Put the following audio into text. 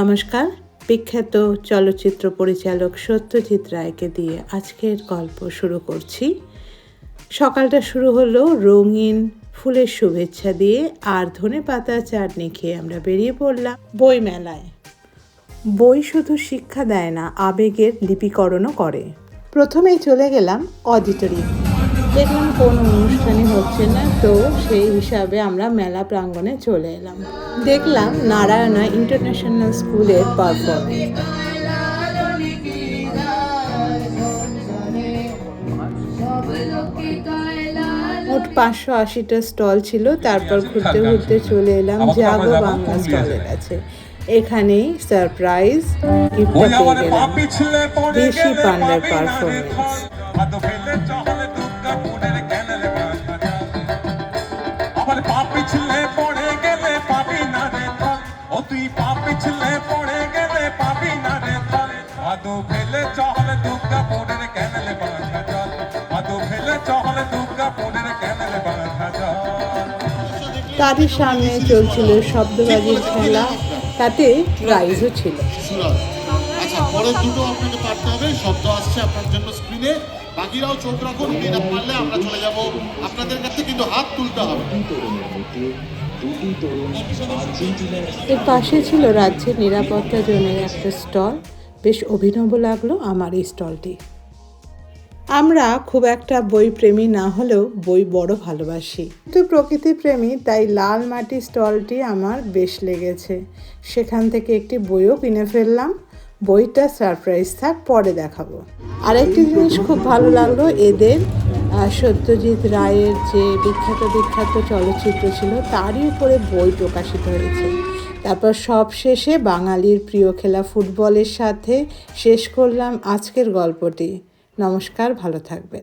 নমস্কার। বিখ্যাত চলচ্চিত্র পরিচালক সত্যজিৎ রায়কে দিয়ে আজকের গল্প শুরু করছি। সকালটা শুরু হলো রঙিন ফুলের শুভেচ্ছা দিয়ে, আর ধনেপাতা চাটনি খেয়ে আমরা বেরিয়ে পড়লাম বই মেলায়। বই শুধু শিক্ষা দেয় না, আবেগের লিপিকরণও করে। প্রথমেই চলে গেলাম অডিটোরিয়াম। দেখলাম কোনো অনুষ্ঠানই হচ্ছে না, তো সেই হিসাবে আমরা মেলা প্রাঙ্গণে চলে এলাম। দেখলাম নারায়ণা ইন্টারন্যাশনাল স্কুলের পারফরমেন্স। মোট 580টা স্টল ছিল। তারপর ঘুরতে ঘুরতে চলে এলাম জাগো বাংলা স্টলের কাছে। এখানেই সারপ্রাইজ গিফটটা পেয়ে গেলাম, দেশি পান্ডার পারফরমেন্স। তারই সামনে চলছিল শব্দবাজির খেলা, তাতে প্রাইজও ছিল। আচ্ছা, পরের দুটো আপনাকে পারতে হবে। শব্দ আসছে আপনার জন্য স্ক্রিনে, বাকিরাও চোখ রাখুন। না পারলে আমরা চলে যাব আপনাদের কাছে, কিন্তু হাত তুলতে হবে। এর পাশে ছিল রাজ্যের নিরাপত্তা জোনের একটা স্টল। বেশ অভিনব লাগলো আমার এই স্টলটি। আমরা খুব একটা বই প্রেমী না হলেও বই বড় ভালোবাসি, কিন্তু প্রকৃতি প্রেমী, তাই লাল মাটি স্টলটি আমার বেশ লেগেছে। সেখান থেকে একটি বইও কিনে ফেললাম। বইটা সারপ্রাইজ থাক, পরে দেখাবো। আরেকটি জিনিস খুব ভালো লাগলো, এদের সত্যজিৎ রায়ের যে বিখ্যাত চলচ্চিত্র ছিল তারই উপরে বই প্রকাশিত হয়েছে। তারপর সব শেষে বাঙালির প্রিয় খেলা ফুটবলের সাথে শেষ করলাম আজকের গল্পটি। নমস্কার, ভালো থাকবেন।